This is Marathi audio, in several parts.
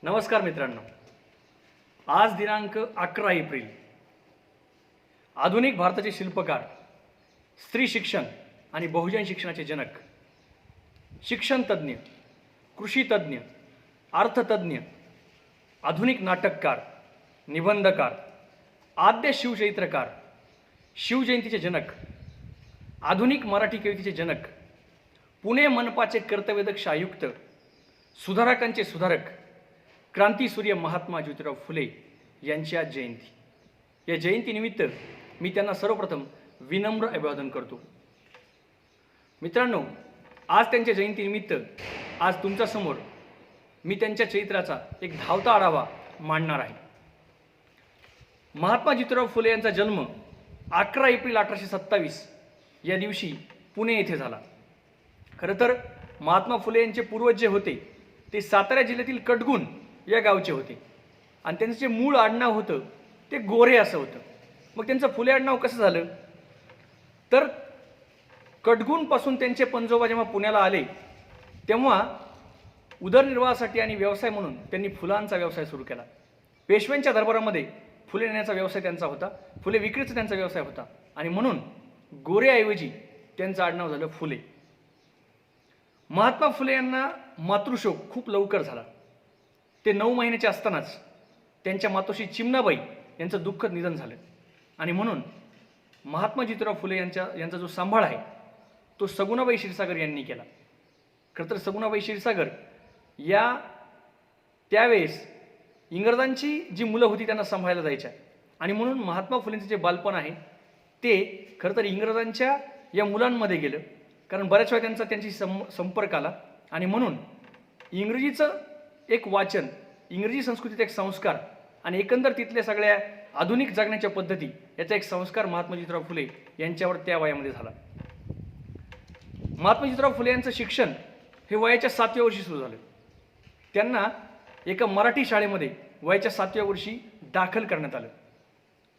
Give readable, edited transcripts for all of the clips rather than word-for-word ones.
नमस्कार मित्रांनो, आज दिनांक 11 एप्रिल. आधुनिक भारताचे शिल्पकार, स्त्री शिक्षण आणि बहुजन शिक्षणाचे जनक, शिक्षण तज्ज्ञ, कृषी तज्ज्ञ, अर्थतज्ज्ञ, आधुनिक नाटककार, निबंधकार, आद्य शिवचरित्रकार, शिवजयंतीचे जनक, आधुनिक मराठी कवितेचे जनक, पुणे मनपाचे कर्तव्यदक्ष आयुक्त, सुधारकांचे सुधारक, क्रांतीसूर्य महात्मा ज्योतिराव फुले यांची आज जयंती. या जयंतीनिमित्त मी त्यांना सर्वप्रथम विनम्र अभिवादन करतो. मित्रांनो, आज त्यांच्या जयंतीनिमित्त आज तुमच्यासमोर मी त्यांच्या चरित्राचा एक धावता आढावा मांडणार आहे. महात्मा ज्योतिराव फुले यांचा जन्म 11 एप्रिल 1827 या दिवशी पुणे येथे झाला. खरं तर महात्मा फुले यांचे पूर्वज जे होते ते सातारा जिल्ह्यातील कटगुण या गावचे होते आणि त्यांचं जे मूळ आडनाव होतं ते गोरे असं होतं. मग त्यांचं फुले आडनाव कसं झालं तर कटगुणपासून त्यांचे पणजोबा जेव्हा पुण्याला आले तेव्हा उदरनिर्वाहासाठी आणि व्यवसाय म्हणून त्यांनी फुलांचा व्यवसाय सुरू केला. पेशव्यांच्या दरबारामध्ये फुले नेण्याचा व्यवसाय त्यांचा होता, फुले विक्रीचा त्यांचा व्यवसाय होता आणि म्हणून गोरेऐवजी त्यांचं आडनाव झालं फुले. महात्मा फुले यांना मातृशोक खूप लवकर झाला. ते 9 महिन्याचे असतानाच त्यांच्या मातोश्री चिमणाबाई यांचं दुःखद निधन झालं आणि म्हणून महात्मा ज्योतिराव फुले यांचा जो सांभाळ आहे तो सगुणाबाई क्षीरसागर यांनी केला. खरं तर सगुणाबाई क्षीरसागर या त्यावेळेस इंग्रजांची जी मुलं होती त्यांना सांभाळायला जायच्या आणि म्हणून महात्मा फुलेंचं जे बालपण आहे ते खरं तर इंग्रजांच्या या मुलांमध्ये गेलं, कारण बऱ्याच वेळा त्यांची संपर्क आला आणि म्हणून इंग्रजीचं एक वाचन, इंग्रजी संस्कृतीचा एक संस्कार आणि एकंदर तिथल्या सगळ्या आधुनिक जगण्याच्या पद्धती याचा एक संस्कार महात्मा ज्योतिराव फुले यांच्यावर त्या वयामध्ये झाला. महात्मा ज्योतिराव फुले यांचं शिक्षण हे वयाच्या 7व्या वर्षी सुरू झालं. त्यांना एका मराठी शाळेमध्ये वयाच्या 7व्या वर्षी दाखल करण्यात आलं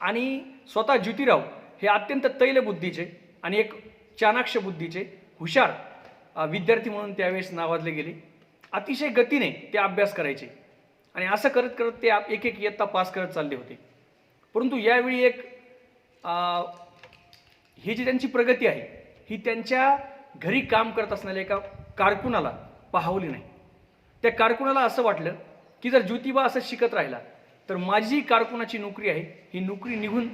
आणि स्वतः ज्योतिराव हे अत्यंत तैलबुद्धीचे आणि एक चाणाक्ष बुद्धीचे हुशार विद्यार्थी म्हणून त्यावेळेस नावाजले गेले. अतिशय गतीने ते अभ्यास करायचे आणि असं करत करत ते एक एक इयत्ता पास करत चालले होते. परंतु यावेळी एक ही जी त्यांची प्रगती आहे ही त्यांच्या घरी काम करत असणाऱ्या एका कारकुनाला पाहवली नाही. त्या कारकुनाला असं वाटलं की जर ज्योतिबा असं शिकत राहिला तर माझी जी कारकुनाची नोकरी आहे ही नोकरी निघून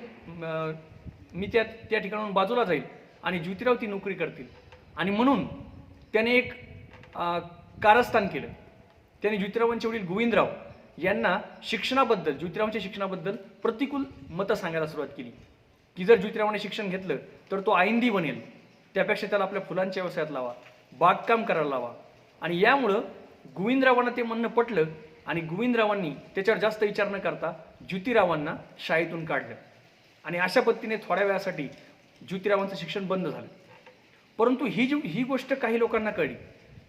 मी त्या ठिकाणाहून बाजूला जाईल आणि ज्योतिराव ती नोकरी करतील आणि म्हणून त्याने एक कारस्थान केलं. त्याने ज्योतिरावांचे वडील गोविंदराव यांना शिक्षणाबद्दल, ज्योतिरावांच्या शिक्षणाबद्दल प्रतिकूल मतं सांगायला सुरुवात केली की जर ज्योतिरावाने शिक्षण घेतलं तर तो आयंदी बनेल, त्यापेक्षा त्याला आपल्या फुलांच्या व्यवसायात लावा, बागकाम करायला लावा. आणि यामुळं गोविंदरावांना ते म्हणणं पटलं आणि गोविंदरावांनी त्याच्यावर जास्त विचार न करता ज्योतिरावांना शाळेतून काढलं आणि अशा पद्धतीने थोड्या वेळासाठी ज्योतिरावांचं शिक्षण बंद झालं. परंतु ही गोष्ट काही लोकांना कळली,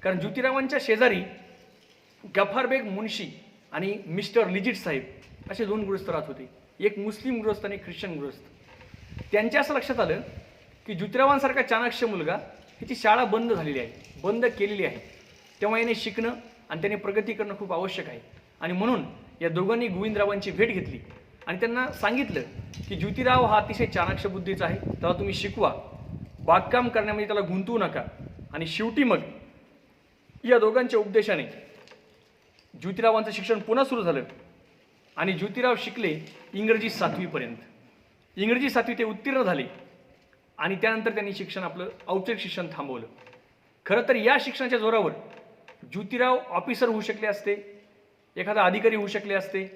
कारण ज्योतिरावांच्या शेजारी गफारबेग मुन्शी आणि मिस्टर लिजिट साहेब असे 2 गृहस्थ राहत होते, एक मुस्लिम गृहस्थ आणि एक ख्रिश्चन गृहस्थ. त्यांच्या असं लक्षात आलं की ज्योतिरावांसारखा चाणाक्ष मुलगा ह्याची शाळा बंद झालेली आहे, बंद केलेली आहे, तेव्हा याने शिकणं आणि त्याने प्रगती करणं खूप आवश्यक आहे. आणि म्हणून या दोघांनी गोविंदरावांची भेट घेतली आणि त्यांना सांगितलं की ज्योतिराव हा अतिशय चाणाक्ष बुद्धीचा आहे, त्याला तुम्ही शिकवा, बागकाम करण्यामध्ये त्याला गुंतवू नका. आणि शेवटी मग या दोघांच्या उपदेशाने ज्योतिरावांचं शिक्षण पुन्हा सुरू झालं आणि ज्योतिराव शिकले इंग्रजी 7वी पर्यंत. इंग्रजी 7वी ते उत्तीर्ण झाले आणि त्यानंतर त्यांनी शिक्षण आपलं औपचारिक शिक्षण थांबवलं. खरं तर या शिक्षणाच्या जोरावर ज्योतिराव ऑफिसर होऊ शकले असते, एखादा अधिकारी होऊ शकले असते,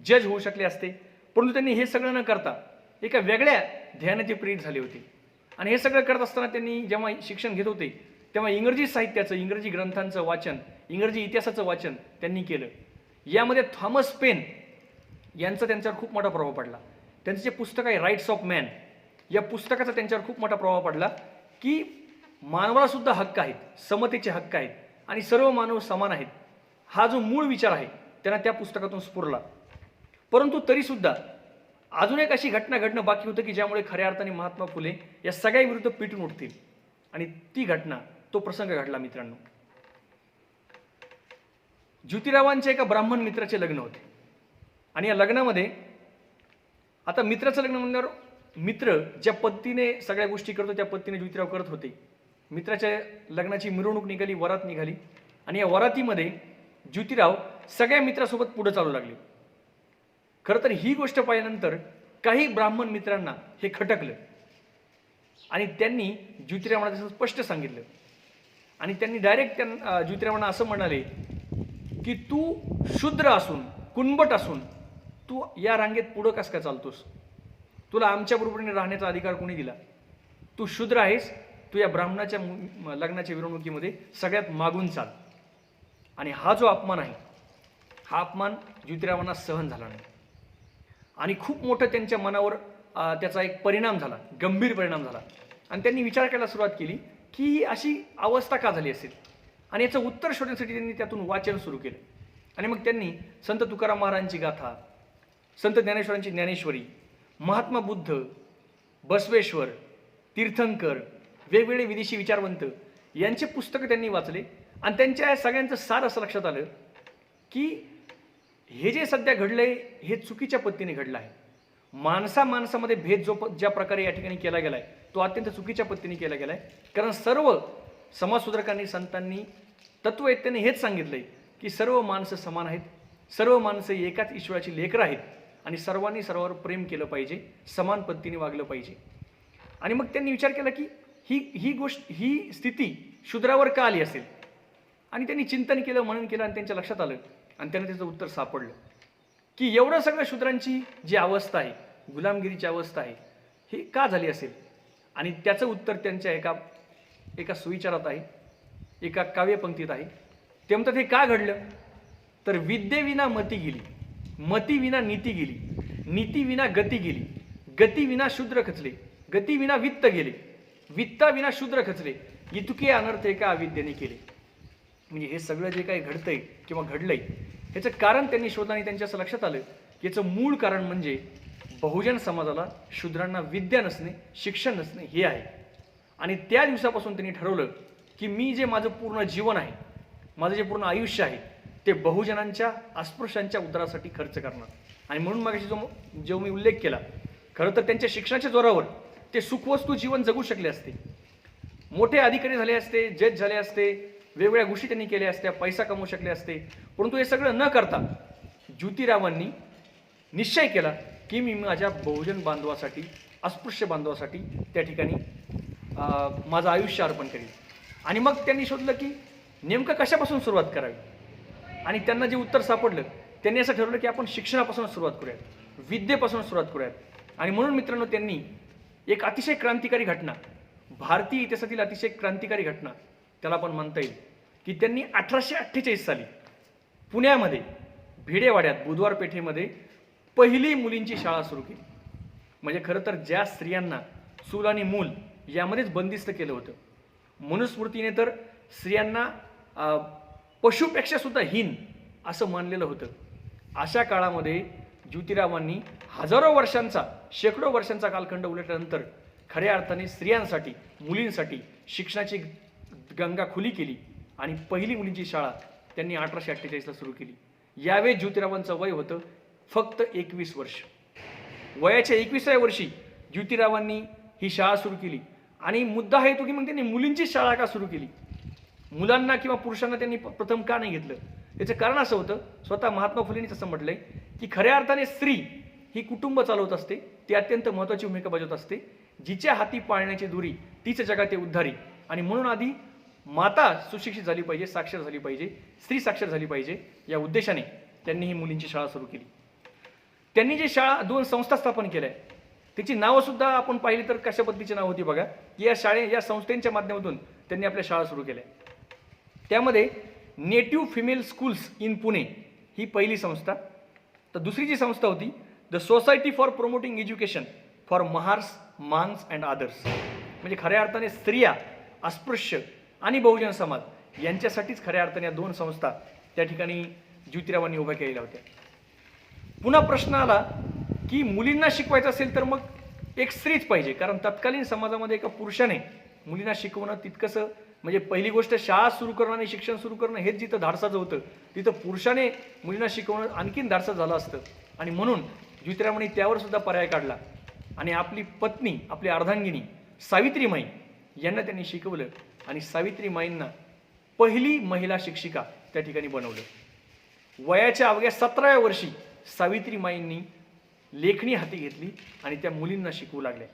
जज होऊ शकले असते, परंतु त्यांनी हे सगळं न करता एका वेगळ्या ध्येयाने ते प्रेरित झाले होते. आणि हे सगळं करत असताना त्यांनी जेव्हा शिक्षण घेत होते तेव्हा इंग्रजी साहित्याचं, इंग्रजी ग्रंथांचं वाचन, इंग्रजी इतिहासाचं वाचन त्यांनी केलं. यामध्ये थॉमस पेन यांचा त्यांच्यावर खूप मोठा प्रभाव पडला. त्यांचं जे पुस्तक आहे राईट्स ऑफ मॅन, या पुस्तकाचा त्यांच्यावर खूप मोठा प्रभाव पडला की मानवाला सुद्धा हक्क आहेत, समतेचे हक्क आहेत आणि सर्व मानव समान आहेत, हा जो मूळ विचार आहे त्यांना त्या पुस्तकातून स्फुरला. परंतु तरीसुद्धा अजून एक अशी घटना घडणं बाकी होतं की ज्यामुळे खऱ्या अर्थाने महात्मा फुले या सगळ्या विरुद्ध पेटून उठतील आणि ती घटना, तो प्रसंग घडला मित्रांनो. ज्योतिरावांच्या एका ब्राह्मण मित्राचे लग्न होते आणि या लग्नामध्ये आता मित्राचं लग्न म्हणल्यावर मित्र ज्या पद्धतीने सगळ्या गोष्टी करतो त्या पद्धतीने ज्योतिराव करत होते. मित्राच्या लग्नाची मिरवणूक निघाली, वरात निघाली आणि या वरातीमध्ये ज्योतिराव सगळ्या मित्रासोबत पुढे चालू लागले. खरं तर ही गोष्ट पाहिल्यानंतर काही ब्राह्मण मित्रांना हे खटकलं आणि त्यांनी ज्योतिरावांना स्पष्ट सांगितलं आणि त्यांनी डायरेक्ट ज्योतिरावांना असं म्हणाले की तू शूद्र असून, कुणबट असून तू या रांगेत पुढं कसं काय चालतोस? तुला आमच्या बरोबरीने राहण्याचा अधिकार कोणी दिला? तू शूद्र आहेस, तू या ब्राह्मणाच्या लग्नाच्या मिरवणुकीमध्ये सगळ्यात मागून चाल. आणि हा जो अपमान आहे, हा अपमान ज्योतिरावांना सहन झाला नाही आणि खूप मोठं त्यांच्या मनावर त्याचा एक परिणाम झाला, गंभीर परिणाम झाला. आणि त्यांनी विचार करायला सुरुवात केली की ही अशी अवस्था का झाली असेल आणि याचं उत्तर शोधण्यासाठी त्यांनी त्यातून वाचन सुरू केलं. आणि मग त्यांनी संत तुकाराम महाराजांची गाथा, संत ज्ञानेश्वरांची ज्ञानेश्वरी, महात्मा बुद्ध, बसवेश्वर, तीर्थंकर, वेगवेगळे विदेशी विचारवंत यांचे पुस्तकं त्यांनी वाचले आणि त्यांच्या सगळ्यांचं सार असं लक्षात आलं की हे जे सध्या घडलंय हे चुकीच्या पद्धतीने घडलं आहे. माणसामध्ये भेद ज्या प्रकारे या ठिकाणी केला गेलाय तो अत्यंत चुकीच्या पद्धतीने केला गेलाय. कारण सर्व समाजसुधारकांनी, संतांनी, तत्ववेत्यांनी हेच सांगितलंय की सर्व माणसं समान आहेत, सर्व माणसं एकाच ईश्वराची लेकरं आहेत आणि सर्वांनी सर्वांवर प्रेम केलं पाहिजे, समान पद्धतीने वागलं पाहिजे. आणि मग त्यांनी विचार केला की ही स्थिती शूद्रावर का आली असेल आणि त्यांनी चिंतन केलं, मनन केलं आणि त्यांच्या लक्षात आलं आणि त्यांना त्याचं उत्तर सापडलं की एवढं सगळं शूद्रांची जी अवस्था आहे, गुलामगिरीची अवस्था आहे, ही का झाली असेल. आणि त्याचं उत्तर त्यांच्या एका सुविचारात आहे, एका काव्यपंक्तीत आहे. ते म्हणतात हे का घडलं तर विद्येविना मती गेली, मतीविना नीती गेली, नीतीविना गती गेली, गतीविना शूद्र खचले, गतीविना वित्त गेले, वित्ताविना शूद्र खचले, इतके अनर्थ एका अविद्येने केले. म्हणजे हे सगळं जे काही घडतंय किंवा घडलंय ह्याचं कारण त्यांनी शोधलं आणि त्यांच्या असं लक्षात आलं की याचं मूळ कारण म्हणजे बहुजन समाजाला शूद्रांना विद्या नसणे, शिक्षण नसणे हे आहे. आणि त्या दिवसापासून त्यांनी ठरवलं की मी जे माझं पूर्ण जीवन आहे, माझं जे पूर्ण आयुष्य आहे ते बहुजनांच्या, अस्पृश्यांच्या उद्धारासाठी खर्च करणार. आणि म्हणून मागाशी जो मी उल्लेख केला, खरं तर त्यांच्या शिक्षणाच्या जोरावर ते सुखवस्तू जीवन जगू शकले असते, मोठे अधिकारी झाले असते, जज झाले असते, वेगवेगळ्या गोष्टी त्यांनी केल्या असत्या, पैसा कमवू शकले असते. परंतु हे सगळं न करता ज्योतिरावांनी निश्चय केला की मी माझ्या बहुजन बांधवासाठी, अस्पृश्य बांधवासाठी त्या ठिकाणी माझं आयुष्य अर्पण करेल. आणि मग त्यांनी शोधलं की नेमकं कशापासून सुरुवात करावी. आणि त्यांना जे उत्तर सापडलं त्यांनी असं ठरवलं की आपण शिक्षणापासून सुरुवात करूयात, विद्येपासून सुरुवात करूयात. आणि म्हणून मित्रांनो त्यांनी एक अतिशय क्रांतिकारी घटना, भारतीय इतिहासातील अतिशय क्रांतिकारी घटना त्याला आपण म्हणता येईल की त्यांनी 1848 साली पुण्यामध्ये भिडेवाड्यात, बुधवार पेठेमध्ये पहिली मुलींची शाळा सुरू केली. म्हणजे खरं तर ज्या स्त्रियांना चूल आणि मूल यामध्येच बंदिस्त केलं होतं, मनुस्मृतीने तर स्त्रियांना पशुपेक्षा सुद्धा हीन असं मानलेलं होतं, अशा काळामध्ये ज्योतिरावांनी हजारो वर्षांचा, शेकडो वर्षांचा कालखंड उलटल्यानंतर खऱ्या अर्थाने स्त्रियांसाठी, मुलींसाठी शिक्षणाची गंगा खुली केली आणि पहिली मुलींची शाळा त्यांनी 1848ला सुरू केली. यावेळी ज्योतिरावांचं वय होतं फक्त 21 वर्ष. वयाच्या 21व्या वर्षी ज्योतिरावांनी ही शाळा सुरू केली. आणि मुद्दा हा येतो की मग त्यांनी मुलींची शाळा का सुरू केली, मुलांना किंवा पुरुषांना त्यांनी प्रथम का नाही घेतलं. याचं कारण असं होतं, स्वतः महात्मा फुलेंनीच असं म्हटलंय की खऱ्या अर्थाने स्त्री ही कुटुंब चालवत असते, ती अत्यंत महत्त्वाची भूमिका बजावत असते, जिच्या हाती पाळण्याची दुरी तीच जगात उद्धारी. आणि म्हणून आधी माता सुशिक्षित झाली पाहिजे, साक्षर झाली पाहिजे, स्त्री साक्षर झाली पाहिजे, या उद्देशाने त्यांनी ही मुलींची शाळा सुरू केली. त्यांनी जे शाळा 2 संस्था स्थापन केल्या, त्याची नावं सुद्धा आपण पाहिली तर कशा पद्धतीची नाव होती बघा. या संस्थेच्या माध्यमातून त्यांनी आपल्या शाळा सुरू केल्या. त्यामध्ये native female schools in Pune ही पहिली संस्था. तर दुसरी जी संस्था होती the society for promoting education for Mahars, Mangs and others. म्हणजे खऱ्या अर्थाने स्त्रिया, अस्पृश्य आणि बहुजन समाज यांच्यासाठीच खऱ्या अर्थाने या 2 संस्था त्या ठिकाणी ज्योतिरावांनी उभ्या केलेल्या होत्या. पुन्हा प्रश्न आला की मुलींना शिकवायचं असेल तर मग एक स्त्रीच पाहिजे, कारण तत्कालीन समाजामध्ये एका पुरुषाने मुलींना शिकवणं तितकंसं म्हणजे पहिली गोष्ट शाळा सुरू करणं आणि शिक्षण सुरू करणं हेच जिथं धाडसाचं होतं, तिथं पुरुषाने मुलींना शिकवणं आणखीन धाडसाचं झालं असतं. आणि म्हणून ज्योतिरावांनी त्यावर सुद्धा पर्याय काढला आणि आपली पत्नी, आपली अर्धांगिनी सावित्रीमाई यांना त्यांनी शिकवलं आणि सावित्रीमाईंना पहिली महिला शिक्षिका त्या ठिकाणी बनवलं. वयाच्या अवघ्या 17व्या वर्षी सावित्रीमाईंनी लेखणी हाती घेतली आणि त्या मुलींना शिकवू लागल्या.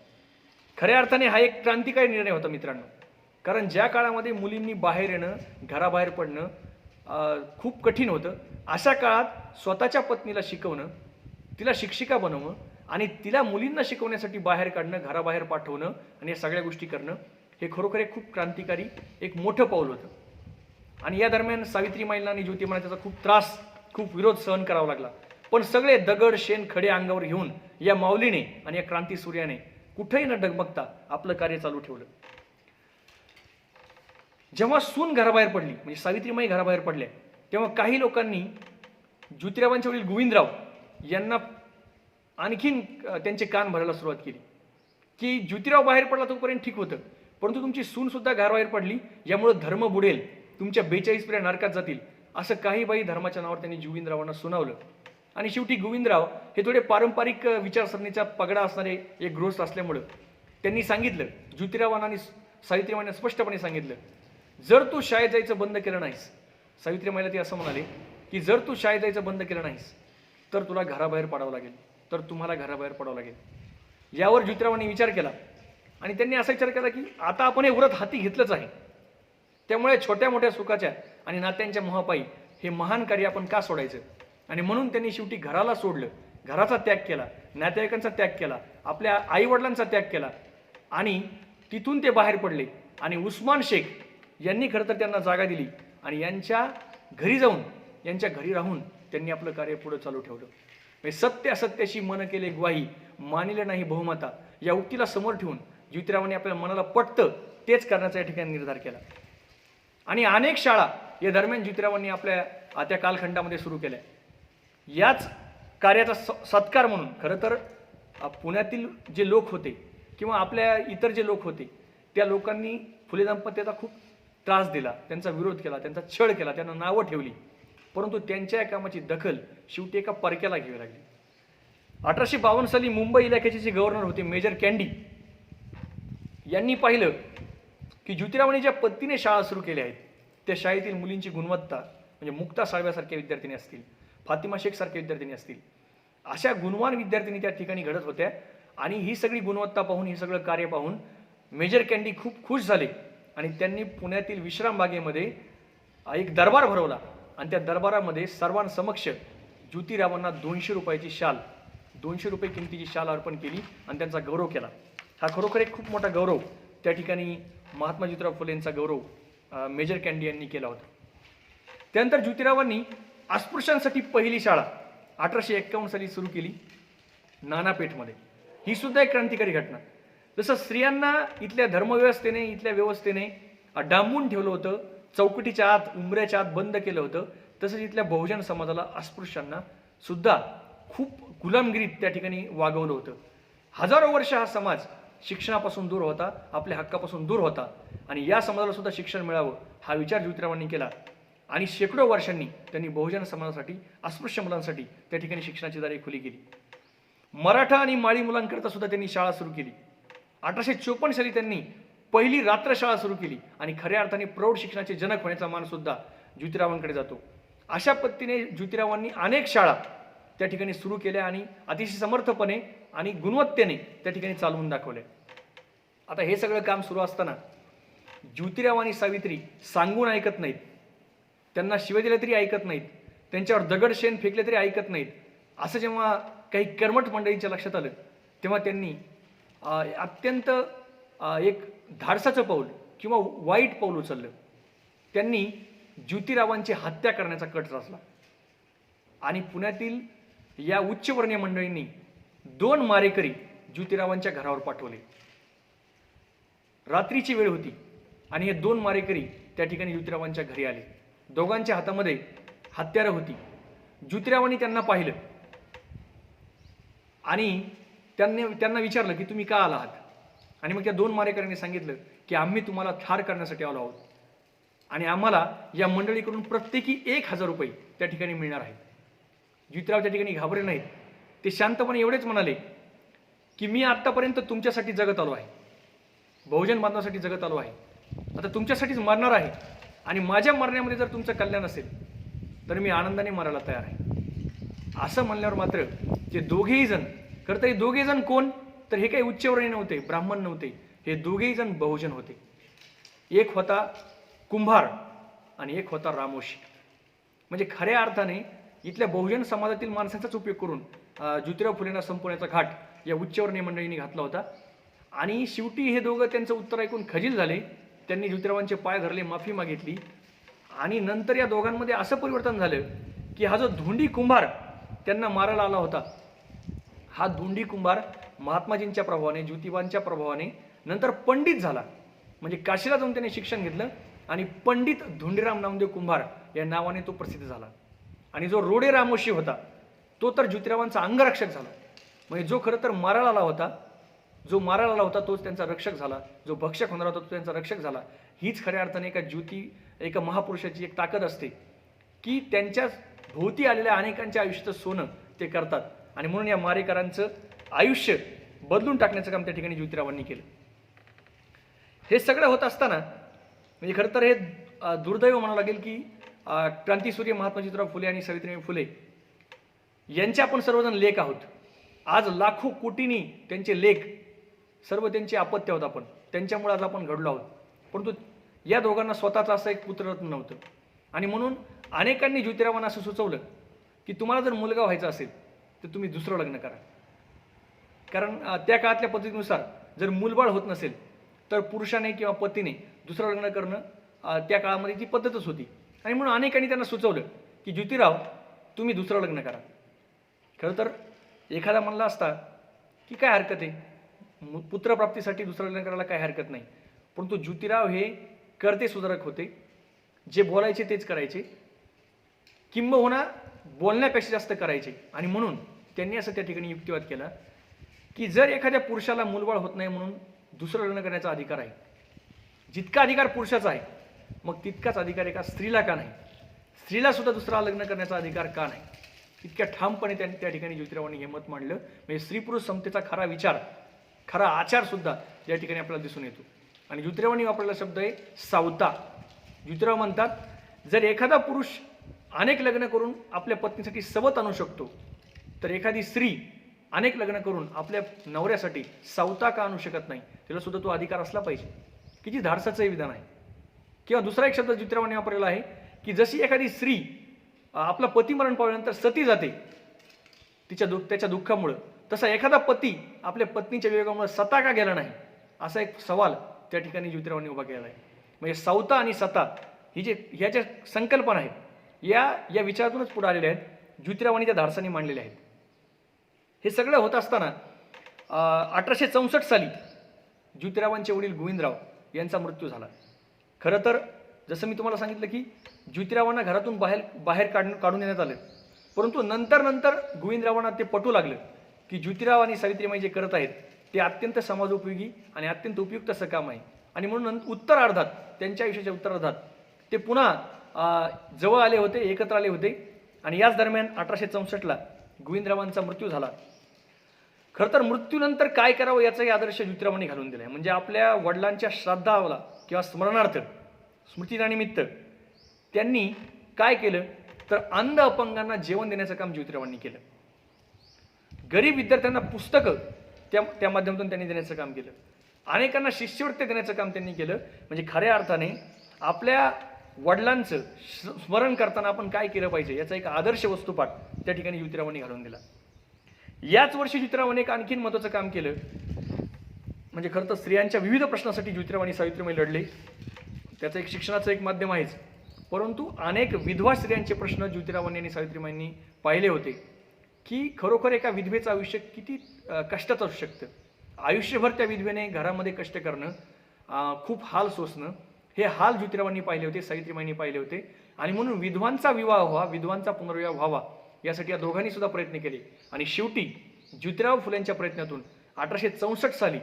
खऱ्या अर्थाने हा एक क्रांतिकारी निर्णय होता मित्रांनो, कारण ज्या काळामध्ये मुलींनी बाहेर येणं, घराबाहेर पडणं खूप कठीण होतं, अशा काळात स्वतःच्या पत्नीला शिकवणं, तिला शिक्षिका बनवणं आणि तिला मुलींना शिकवण्यासाठी बाहेर काढणं, घराबाहेर पाठवणं आणि या सगळ्या गोष्टी करणं हे खरोखर एक खूप क्रांतिकारी एक मोठं पाऊल होतं. आणि या दरम्यान सावित्रीमाईंना आणि ज्योतिबांना त्याचा खूप त्रास, खूप विरोध सहन करावा लागला. पण सगळे दगड, शेण, खडे अंगावर घेऊन या माऊलीने आणि या क्रांती सूर्याने कुठेही न डगमगता आपलं कार्य चालू ठेवलं. जेव्हा सून घराबाहेर पडली, म्हणजे सावित्रीमाई घराबाहेर पडल्या, तेव्हा काही लोकांनी ज्योतिरावांच्या वडील गोविंदराव यांना आणखीन त्यांचे कान भरायला सुरुवात केली की ज्योतिराव बाहेर पडला तोपर्यंत ठीक होतं, परंतु तुमची सून सुद्धा घराबाहेर पडली, यामुळे धर्म बुडेल, तुमच्या 42 पिढ्या नरकात जातील, असं काही बाई धर्माच्या नावावर त्यांनी गोविंदरावांना सुनावलं. आणि शेवटी गोविंदराव हे थोडे पारंपरिक विचारसरणीचा पगडा असणारे एक गृहस्थ असल्यामुळं त्यांनी सांगितलं, ज्योतिरावांना आणि सावित्रीमाईंना स्पष्टपणे सांगितलं, जर तू शाळेत जायचं बंद केलं नाहीस, सावित्रीमाईला ते असं म्हणाले की जर तू शाळेत जायचं बंद केलं नाहीस तर तुला घराबाहेर पडावं लागेल, तर तुम्हाला घराबाहेर पडावं लागेल. यावर ज्योतिरावांनी विचार केला आणि त्यांनी असा विचार केला की आता आपण हे व्रत हाती घेतलंच आहे, त्यामुळे छोट्या मोठ्या सुखाच्या आणि नात्यांच्या मोहापायी हे महान कार्य आपण का सोडायचं. आणि म्हणून त्यांनी शेवटी घराला सोडलं, घराचा त्याग केला, नातेवाईकांचा त्याग केला, आपल्या आईवडिलांचा त्याग केला आणि तिथून ते बाहेर पडले. आणि उस्मान शेख यांनी खरं तर त्यांना जागा दिली आणि यांच्या घरी जाऊन, यांच्या घरी राहून त्यांनी आपलं कार्य पुढे चालू ठेवलं. सत्य असत्याशी मन केले ग्वाही, मानिले नाही बहुमता, या उक्तीला समोर ठेवून ज्योतिरावांनी आपल्या मनाला पटतं तेच करण्याचा या ठिकाणी निर्धार केला. आणि अनेक शाळा या दरम्यान ज्योतिरावांनी आपल्या त्या कालखंडामध्ये सुरू केल्या. याच कार्याचा सत्कार म्हणून खरं तर पुण्यातील जे लोक होते किंवा आपल्या इतर जे लोक होते त्या लोकांनी फुले दाम्पत्याचा खूप त्रास दिला, त्यांचा विरोध केला, त्यांचा छळ केला, त्यांना नावं ठेवली, परंतु त्यांच्या या कामाची दखल शेवटी एका परक्याला घ्यावी लागली. 1852 साली मुंबई इलाख्याचे जे गव्हर्नर होते मेजर कँडी यांनी पाहिलं की ज्योतिरावांनी ज्या पद्धतीने शाळा सुरू केल्या आहेत त्या शाळेतील मुलींची गुणवत्ता, म्हणजे मुक्ता साळव्यासारख्या विद्यार्थिनी असतील, फातिमा शेख सारख्या विद्यार्थिनी असतील, अशा गुणवान विद्यार्थिनी त्या ठिकाणी घडत होत्या. आणि ही सगळी गुणवत्ता पाहून, ही सगळं कार्य पाहून मेजर कँडी खूप खुश झाले आणि त्यांनी पुण्यातील विश्रामबागेमध्ये एक दरबार भरवला आणि त्या दरबारामध्ये सर्वांसमक्ष ज्योतिरावांना 200 रुपयाची शाल, 200 रुपये किमतीची शाल अर्पण केली आणि त्यांचा गौरव केला. हा खरोखर एक खूप मोठा गौरव त्या ठिकाणी महात्मा ज्योतिराव फुले यांचा गौरव मेजर कँडी यांनी केला होता. त्यानंतर ज्योतिरावांनी अस्पृश्यांसाठी पहिली शाळा 1851 साली सुरू केली नानापेठमध्ये. ही सुद्धा एक क्रांतिकारी घटना. जसं स्त्रियांना इथल्या धर्मव्यवस्थेने, इथल्या व्यवस्थेने डांबून ठेवलं होतं, चौकटीच्या आत, उंबऱ्याच्या आत बंद केलं होतं, तसंच इथल्या बहुजन समाजाला, अस्पृश्यांना सुद्धा खूप गुलामगिरीत त्या ठिकाणी वागवलं होतं. हजारो वर्ष हा समाज शिक्षणापासून दूर होता, आपल्या हक्कापासून दूर होता आणि या समाजाला सुद्धा शिक्षण मिळावं हा विचार ज्योतिरावांनी केला आणि शेकडो वर्षांनी त्यांनी बहुजन समाजासाठी, अस्पृश्य मुलांसाठी त्या ठिकाणी शिक्षणाची दारे खुली केली. मराठा आणि माळी मुलांकरता सुद्धा त्यांनी शाळा सुरू केली. 1854 साली त्यांनी पहिली रात्रशाळा सुरू केली आणि खऱ्या अर्थाने प्रौढ शिक्षणाचे जनक होण्याचा मान सुद्धा ज्योतिरावांकडे जातो. अशा पद्धतीने ज्योतिरावांनी अनेक शाळा त्या ठिकाणी सुरू केल्या आणि अतिशय समर्थपणे आणि गुणवत्तेने त्या ठिकाणी चालवून दाखवल्या. आता हे सगळं काम सुरू असताना ज्योतिराव आणि सावित्री सांगून ऐकत नाहीत, त्यांना शिव्या दिल्या तरी ऐकत नाहीत, त्यांच्यावर दगडशेण फेकले तरी ऐकत नाहीत. असं जेव्हा काही कर्मठ मंडळींच्या लक्षात आलं तेव्हा त्यांनी अत्यंत एक धाडसाचं पाऊल किंवा वाईट पाऊल उचललं. त्यांनी ज्योतिरावांची हत्या करण्याचा कट रचला आणि पुण्यातील या उच्चवर्णीय मंडळींनी 2 मारेकरी ज्योतिरावांच्या घरावर पाठवले. रात्रीची वेळ होती आणि हे 2 मारेकरी त्या ठिकाणी ज्योतिरावांच्या घरी आले. दोघांच्या हातामध्ये हत्यारं होती. ज्योतिरावांनी त्यांना पाहिलं आणि त्यांना विचारलं की तुम्ही का आला आहात. आणि मग त्या 2 मारेकऱ्यांनी सांगितलं की आम्ही तुम्हाला ठार करण्यासाठी आलो आहोत. आणि आम्हाला या मंडळीकडून प्रत्येकी 1,000 रुपये त्या ठिकाणी मिळणार आहेत. ज्योतिराव त्या ठिकाणी घाबरले नाहीत. ते शांतपणे एवढेच म्हणाले की मी आत्तापर्यंत तुमच्यासाठी जगत आलो आहे, बहुजन बांधवासाठी जगत आलो आहे, आता तुमच्यासाठीच मरणार आहे आणि माझ्या मरण्यामध्ये जर तुमचं कल्याण असेल तर मी आनंदाने मरायला तयार आहे. असं म्हणल्यावर मात्र ते दोघेही जण, खरं तर हे दोघे जण कोण, तर हे काही उच्चवर्णीय नव्हते, ब्राह्मण नव्हते, हे दोघेही जण बहुजन होते. एक होता कुंभार आणि एक होता रामोशी. म्हणजे खऱ्या अर्थाने इथल्या बहुजन समाजातील माणसांचाच उपयोग करून ज्योतिराव फुलेंना संपवण्याचा घाट या उच्चवर्णीय मंडळींनी घातला होता. आणि शेवटी हे दोघं त्यांचं उत्तर ऐकून खजील झाले. त्यांनी ज्योतिरावांचे पाय धरले, माफी मागितली. आणि नंतर या दोघांमध्ये असं परिवर्तन झालं की हा जो धोंडी कुंभार त्यांना मारायला आला होता, हा धोंडी कुंभार महात्माजींच्या प्रभावाने, ज्योतिबांच्या प्रभावाने नंतर पंडित झाला. म्हणजे काशीला जाऊन त्याने शिक्षण घेतलं आणि पंडित धोंडीराम नामदेव कुंभार या नावाने तो प्रसिद्ध झाला. आणि जो रोडे रामोशी होता तो तर ज्योतिरावांचा अंगरक्षक झाला. म्हणजे जो खरं तर मारायला आला होता, तोच त्यांचा रक्षक झाला. जो भक्षक होणार होता तो त्यांचा रक्षक झाला. हीच खऱ्या अर्थाने एका महापुरुषाची एक ताकद असते की त्यांच्या भोवती आलेल्या अनेकांच्या आयुष्याचं सोनं ते करतात. आणि म्हणून या मारेकरांचं आयुष्य बदलून टाकण्याचं काम त्या ठिकाणी ज्योतिरावांनी केलं. हे सगळं होत असताना म्हणजे खरं तर हे दुर्दैव म्हणावं लागेल की क्रांतीसूर्य महात्मा ज्योतिराव फुले आणि सावित्रीबाई फुले यांचे आपण सर्वजण लेख आहोत. आज लाखो कोटींनी त्यांचे लेख, सर्व त्यांचे अपत्य आहोत आपण, त्यांच्यामुळे आज आपण घडलो आहोत. परंतु या दोघांना स्वतःचं असं एक पुत्ररत्न नव्हतं. आणि म्हणून अनेकांनी ज्योतिरावांना असं सुचवलं की तुम्हाला जर मुलगा व्हायचा असेल तर तुम्ही दुसरं लग्न करा. कारण त्या काळातल्या पद्धतीनुसार जर मूलबाळ होत नसेल तर पुरुषाने किंवा पतीने दुसरं लग्न करणं त्या काळामध्ये ती पद्धतच होती. आणि म्हणून अनेकांनी त्यांना सुचवलं की ज्योतिराव तुम्ही दुसरं लग्न करा. खरं तर एखादा म्हणला असता की काय हरकत आहे, पुत्रप्राप्तीसाठी दुसरं लग्न करायला काय हरकत नाही. परंतु ज्योतिराव हे कर्ते सुधारक होते. जे बोलायचे तेच करायचे, किंबहुना बोलण्यापेक्षा जास्त करायचे. आणि म्हणून त्यांनी असं त्या ठिकाणी युक्तिवाद केला की जर एखाद्या पुरुषाला मूलबाळ होत नाही म्हणून दुसरं लग्न करण्याचा अधिकार आहे, जितका अधिकार पुरुषाचा आहे मग तितकाच अधिकार एका स्त्रीला का नाही, स्त्रीला सुद्धा दुसरा लग्न करण्याचा अधिकार का नाही. इतक्या ठामपणे त्यांनी त्या ठिकाणी ज्योतिरावांनी हे मत मांडलं. म्हणजे स्त्री पुरुष समतेचा खरा विचार, खरा आचार सुद्धा या ठिकाणी आपल्याला दिसून येतो. आणि ज्योतिरावांनी वापरलेला शब्द आहे सावता. ज्योतिराव म्हणतात जर एखादा पुरुष अनेक लग्न करून आपल्या पत्नीसाठी सवत आणू शकतो तर एखादी स्त्री अनेक लग्न करून आपल्या नवऱ्यासाठी सावता का आणू शकत नाही, तिला सुद्धा तो अधिकार असला पाहिजे. किती धाडसाचं हे विधान आहे. किंवा दुसरा एक शब्द ज्योतिरावांनी वापरलेला आहे की जशी एखादी स्त्री आपला पती मरण पावल्यानंतर सती जाते त्याच्या दुःखामुळं, तसा एखादा पती आपल्या पत्नीच्या वियोगामुळे सता का गेला नाही, असा एक सवाल त्या ठिकाणी ज्योतिरावांनी उभा केलेला आहे. म्हणजे सावता आणि सता ह्या ज्या संकल्पना आहेत या विचारातूनच पुढे आलेल्या आहेत, ज्योतिरावांनी त्या धाडसाने मांडलेल्या आहेत. हे सगळं होत असताना 1864 साली ज्योतिरावांचे वडील गोविंदराव यांचा मृत्यू झाला. खरं तर जसं मी तुम्हाला सांगितलं की ज्योतिरावांना घरातून बाहेर काढून देण्यात आलं. परंतु नंतर गोविंदरावांना ते पटू लागलं की ज्योतिराव आणि सावित्रीबाई जे करत आहेत ते अत्यंत समाजोपयोगी आणि अत्यंत उपयुक्त असं काम आहे. आणि म्हणून उत्तरार्धात, त्यांच्या आयुष्याच्या उत्तरार्धात ते पुन्हा जवळ आले होते, एकत्र आले होते. आणि याच दरम्यान 1864ला गोविंदरावांचा मृत्यू झाला. खरं तर मृत्यूनंतर काय करावं याचाही आदर्श ज्योतिरावांनी घालून दिला आहे. म्हणजे आपल्या वडिलांच्या श्राद्धाला किंवा स्मरणार्थ, स्मृतीनिमित्त त्यांनी काय केलं तर अंध अपंगांना जेवण देण्याचं काम ज्योतिरावांनी केलं. गरीब विद्यार्थ्यांना पुस्तकं त्या माध्यमातून त्यांनी देण्याचं काम केलं. अनेकांना शिष्यवृत्ती देण्याचं काम त्यांनी केलं. म्हणजे खऱ्या अर्थाने आपल्या वडिलांचं स्मरण करताना आपण काय केलं पाहिजे याचा एक आदर्श वस्तुपाठ त्या ठिकाणी ज्योतिरावांनी घालून दिला. याच वर्षी ज्योतिरावांनी एक आणखीन महत्त्वाचं काम केलं. म्हणजे खरं तर स्त्रियांच्या विविध प्रश्नासाठी ज्योतिराव आणि सावित्रीबाई लढले. त्याचं एक शिक्षणाचं एक माध्यम आहेच. परंतु अनेक विधवा स्त्रियांचे प्रश्न ज्योतिरावांनी आणि सावित्रीबाईंनी पाहिले होते की खरोखर एका विधवेचं आयुष्य किती कष्टाचं असू शकतं. आयुष्यभर त्या विधवेने घरामध्ये कष्ट करणं, खूप हाल सोसणं, हे हाल ज्योतिरावांनी पाहिले होते, सावित्रीबाईंनी पाहिले होते. आणि म्हणून विधवांचा विवाह व्हावा, विधवांचा पुनर्विवाह व्हावा यासाठी या दोघांनी सुद्धा प्रयत्न केले. आणि शेवटी ज्योतिराव फुलेंच्या प्रयत्नातून 1864 साली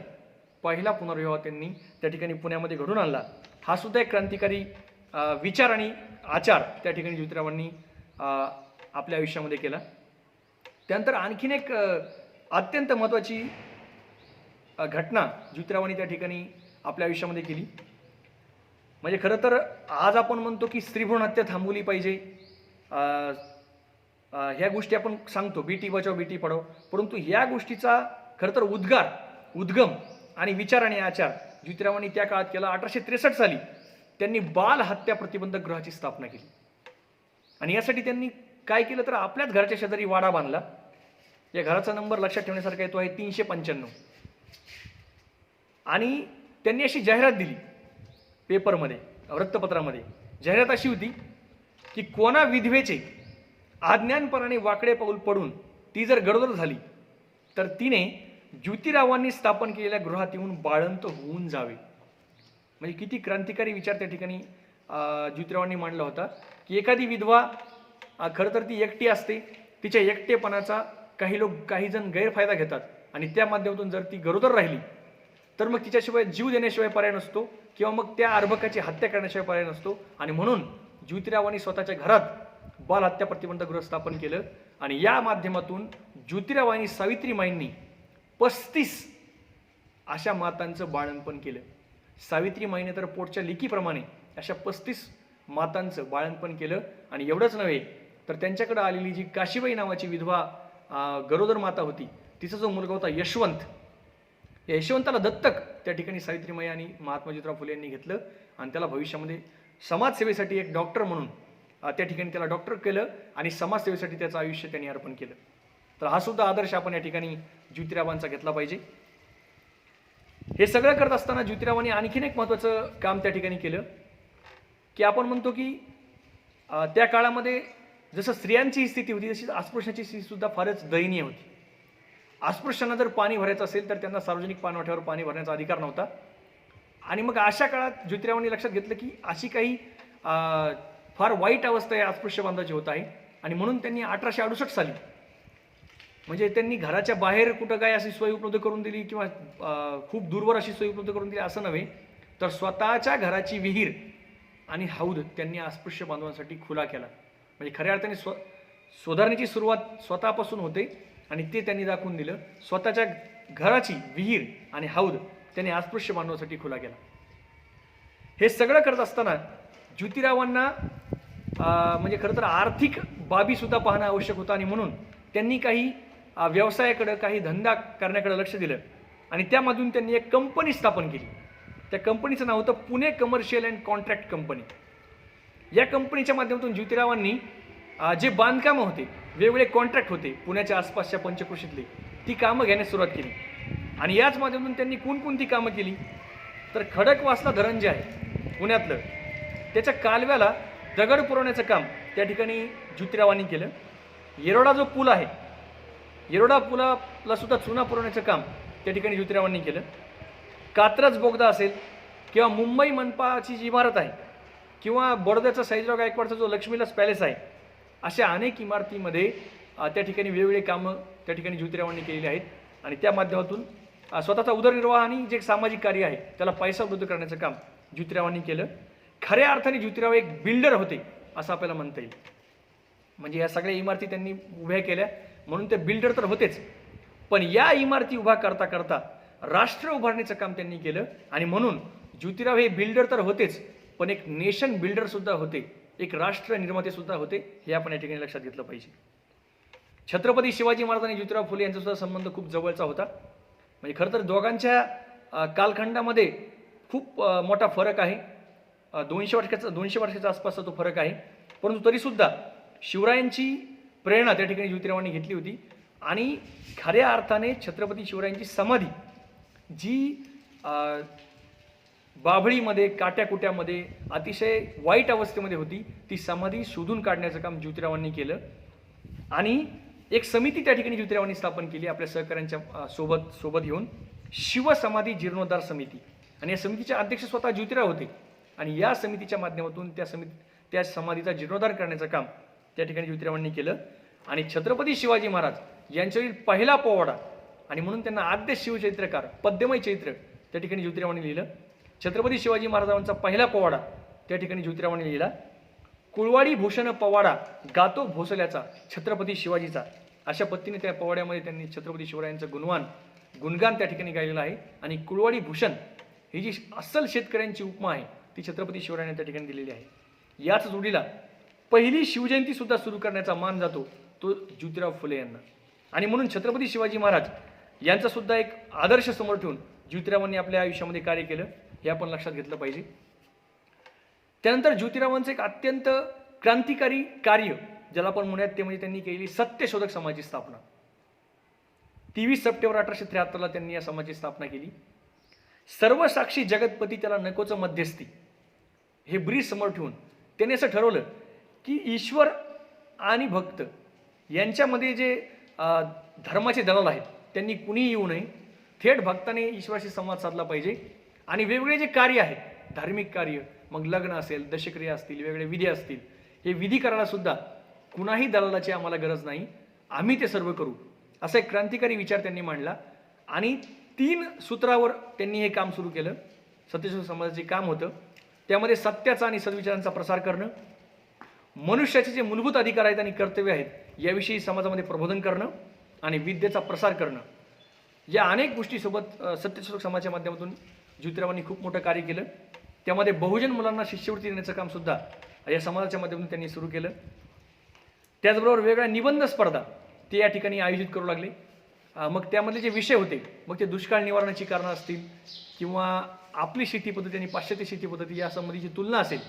पहिला पुनर्विवाह त्यांनी त्या ठिकाणी पुण्यामध्ये घडून आणला. हा सुद्धा एक क्रांतिकारी विचार आणि आचार त्या ठिकाणी ज्योतिरावांनी आपल्या आयुष्यामध्ये केला. त्यानंतर आणखीन एक अत्यंत महत्त्वाची घटना ज्योतिरावांनी त्या ठिकाणी आपल्या आयुष्यामध्ये केली. म्हणजे खरं तर आज आपण म्हणतो की स्त्रीभ्रूण हत्या थांबवली पाहिजे, ह्या गोष्टी आपण सांगतो, बेटी बचाव बेटी पढाओ, परंतु ह्या गोष्टीचा खरं तर उद्गम आणि विचार आणि आचार ज्योतिरावांनी त्या काळात केला. 1863 साली त्यांनी बाल हत्या प्रतिबंधक गृहाची स्थापना केली. आणि यासाठी त्यांनी काय केलं तर आपल्याच घराच्या शेजारी वाडा बांधला. या घराचा नंबर लक्षात ठेवण्यासारखा येतो आहे 395. आणि त्यांनी अशी जाहिरात दिली पेपरमध्ये, वृत्तपत्रामध्ये. जाहिरात अशी होती की कोणा विधवेचे अज्ञानपणाने वाकडे पाऊल पडून ती जर गरोदर झाली तर तिने ज्योतिरावांनी स्थापन केलेल्या गृहात येऊन बाळंत होऊन जावे. म्हणजे किती क्रांतिकारी विचार त्या ठिकाणी ज्योतिरावांनी मांडला होता की एखादी विधवा खरं तर ती एकटी असते, तिच्या एकटेपणाचा काही जण गैरफायदा घेतात आणि त्या माध्यमातून जर ती गरोदर राहिली तर मग तिच्याशिवाय जीव देण्याशिवाय पर्याय नसतो किंवा मग त्या अर्भकाची हत्या करण्याशिवाय पर्याय नसतो. आणि म्हणून ज्योतिरावांनी स्वतःच्या घरात बाल हत्या प्रतिबंधक गृह स्थापन केलं. आणि या माध्यमातून ज्योतिरावांनी सावित्रीमाईंनी 35 अशा मातांचं बाळंतपण केलं. सावित्रीमाईने तर पोटच्या लेकीप्रमाणे अशा 35 मातांचं बाळंतपण केलं. आणि एवढंच नव्हे तर त्यांच्याकडे आलेली जी काशीबाई नावाची विधवा गरोदर माता होती, तिचा जो मुलगा होता यशवंत, या यशवंताला दत्तक त्या ठिकाणी सावित्रीमाई आणि महात्मा ज्योतिराव फुले यांनी घेतलं आणि त्याला भविष्यामध्ये समाजसेवेसाठी एक डॉक्टर म्हणून त्या ठिकाणी त्याला डॉक्टर केलं आणि समाजसेवेसाठी त्याचं आयुष्य त्यांनी अर्पण केलं. तर हा सुद्धा आदर्श आपण या ठिकाणी ज्योतिरावांचा घेतला पाहिजे. हे सगळं करत असताना ज्योतिरावांनी आणखीन एक महत्त्वाचं काम त्या ठिकाणी केलं की आपण म्हणतो की त्या काळामध्ये जसं स्त्रियांची स्थिती होती तशी अस्पृश्याची स्थिती सुद्धा फारच दयनीय होती. अस्पृश्यांना जर पाणी भरायचं असेल तर त्यांना सार्वजनिक पाणवठ्यावर पाणी भरण्याचा अधिकार नव्हता. आणि मग अशा काळात ज्योतिरावांनी लक्षात घेतलं की अशी काही फार वाईट अवस्था या अस्पृश्य बांधवाची होत आहे. आणि म्हणून त्यांनी 1868 साली म्हणजे त्यांनी घराच्या बाहेर कुठं काय अशी सोय उपलब्ध करून दिली किंवा खूप दूरवर अशी सोय उपलब्ध करून दिली असं नव्हे, तर स्वतःच्या घराची विहीर आणि हौद त्यांनी अस्पृश्य बांधवांसाठी खुला केला. म्हणजे खऱ्या अर्थाने सुधारणेची सुरुवात स्वतःपासून होते आणि ते त्यांनी दाखवून दिलं. स्वतःच्या घराची विहीर आणि हौद त्यांनी अस्पृश्य बांधवांसाठी खुला केला. हे सगळं करत असताना ज्योतिरावांना म्हणजे खरं तर आर्थिक बाबी सुद्धा पाहणं आवश्यक होतं. आणि म्हणून त्यांनी काही व्यवसायाकडं, काही धंदा करण्याकडे लक्ष दिलं आणि त्यामधून त्यांनी एक कंपनी स्थापन केली. त्या कंपनीचं नाव होतं Pune commercial and contract company. या कंपनीच्या माध्यमातून ज्योतिरावांनी जे बांधकामं होते, वेगवेगळे कॉन्ट्रॅक्ट होते पुण्याच्या आसपासच्या पंचक्रोशीतली, ती कामं घेण्यास सुरुवात केली. आणि याच माध्यमातून त्यांनी कोणकोणती कामं केली तर खडकवासला धरण जे आहे पुण्यातलं, त्याच्या कालव्याला दगड पुरवण्याचं काम त्या ठिकाणी ज्योतिरावांनी केलं. येरोडा जो पूल आहे, येरोडा पुलाला सुद्धा चुना पुरवण्याचं काम त्या ठिकाणी ज्योतिरावांनी केलं. कात्रज बोगदा असेल किंवा मुंबई मनपाची जी इमारत आहे किंवा बडोद्याचा सयाजीराव गायकवाडचा जो लक्ष्मीलास पॅलेस आहे, अशा अनेक इमारतीमध्ये त्या ठिकाणी वेगवेगळे कामं त्या ठिकाणी ज्योतिरावांनी केलेली आहेत. आणि त्या माध्यमातून स्वतःचा उदरनिर्वाह आणि जे सामाजिक कार्य आहे त्याला पैसा उपलब्ध करण्याचं काम ज्योतिरावांनी केलं. खऱ्या अर्थाने ज्योतिराव एक बिल्डर होते असं आपल्याला म्हणता येईल. म्हणजे या सगळ्या इमारती त्यांनी उभ्या केल्या म्हणून ते बिल्डर तर होतेच, पण या इमारती उभा करता करता राष्ट्र उभारणीचं काम त्यांनी केलं. आणि म्हणून ज्योतिराव हे बिल्डर तर होतेच, पण एक नेशन बिल्डर सुद्धा होते, एक राष्ट्र निर्माते सुद्धा होते. हे आपण या ठिकाणी लक्षात घेतलं पाहिजे. छत्रपती शिवाजी महाराज आणि ज्योतिराव फुले यांचा सुद्धा संबंध खूप जवळचा होता. म्हणजे खरं तर दोघांच्या कालखंडामध्ये खूप मोठा फरक आहे. 200 वर्षाच्या आसपासचा तो फरक आहे. परंतु तरीसुद्धा शिवरायांची प्रेरणा त्या ठिकाणी ज्योतिरावांनी घेतली होती. आणि खऱ्या अर्थाने छत्रपती शिवरायांची समाधी जी बाभळीमध्ये, काट्याकुट्यामध्ये, अतिशय वाईट अवस्थेमध्ये होती, ती समाधी शोधून काढण्याचं काम ज्योतिरावांनी केलं. आणि एक समिती त्या ठिकाणी ज्योतिरावांनी स्थापन केली आपल्या सहकाऱ्यांच्या सोबत घेऊन, शिवसमाधी जीर्णोद्धार समिती. आणि या समितीचे अध्यक्ष स्वतः ज्योतिराव होते. आणि या समितीच्या माध्यमातून त्या समाधीचा जीर्णोद्धार करण्याचं काम त्या ठिकाणी ज्योतिरावांनी केलं. आणि छत्रपती शिवाजी महाराज यांच्यावरील पहिला पोवाडा, आणि म्हणून त्यांना आद्य शिवचरित्रकार, पद्यमय चैत्र त्या ठिकाणी ज्योतिरावांनी लिहिलं. छत्रपती शिवाजी महाराजांचा पहिला पोवाडा त्या ठिकाणी ज्योतिरावांनी लिहिला, कुळवाडी भूषण पवाडा गातो भोसल्याचा छत्रपती शिवाजीचा. अशा पद्धतीने त्या पवाड्यामध्ये त्यांनी छत्रपती शिवरायांचं गुणगान त्या ठिकाणी गायलेलं आहे. आणि कुळवाडी भूषण ही जी अस्सल शेतकऱ्यांची उपमा आहे ती छत्रपती शिवरायांनी त्या ठिकाणी दिलेली आहे. याच जोडीला पहिली शिवजयंती सुद्धा सुरू करण्याचा मान जातो तो ज्योतिराव फुले यांना. आणि म्हणून छत्रपती शिवाजी महाराज यांचा सुद्धा एक आदर्श समोर ठेवून ज्योतिरावांनी आपल्या आयुष्यामध्ये कार्य केलं, हे आपण लक्षात घेतलं पाहिजे. त्यानंतर ज्योतिरावांचं एक अत्यंत क्रांतिकारी कार्य ज्याला आपण म्हणूयात ते म्हणजे त्यांनी केलेली सत्यशोधक समाजाची स्थापना. 23 सप्टेंबर 1873 त्यांनी या समाजाची स्थापना केली. सर्वसाक्षी जगतपती त्याला नकोच मध्यस्थी हे ब्रीज समोर ठेवून त्यांनी असं ठरवलं की ईश्वर आणि भक्त यांच्यामध्ये जे धर्माचे दलाल आहेत त्यांनी कुणीही येऊ नये, थेट भक्ताने ईश्वराशी संवाद साधला पाहिजे. आणि वेगवेगळे जे कार्य आहेत धार्मिक कार्य, मग लग्न असेल, दशक्रिया असतील, वेगवेगळे विधी असतील, हे विधी करायला सुद्धा कुणाही दलालाची आम्हाला गरज नाही, आम्ही ते सर्व करू, असा एक क्रांतिकारी विचार त्यांनी मांडला. आणि 3 सूत्रावर त्यांनी हे काम सुरू केलं. सत्यशोधक समाजाचे काम होतं त्यामध्ये सत्याचा आणि सद्विचारांचा प्रसार करणं, मनुष्याचे जे मूलभूत अधिकार आहेत आणि कर्तव्य आहेत याविषयी समाजामध्ये प्रबोधन करणं आणि विद्येचा प्रसार करणं, या अनेक गोष्टीसोबत सत्यशोधक समाजाच्या माध्यमातून ज्योतिरावांनी खूप मोठं कार्य केलं. त्यामध्ये बहुजन मुलांना शिष्यवृत्ती देण्याचं काम सुद्धा या समाजाच्या माध्यमातून त्यांनी सुरू केलं. त्याचबरोबर वेगवेगळ्या निबंध स्पर्धा ते या ठिकाणी आयोजित करू लागले. मग त्यामधले जे विषय होते, मग ते दुष्काळ निवारणाची कारणं असतील किंवा आपली शेती पद्धती आणि पाश्चात्य शेती पद्धती या संबंधीची तुलना असेल,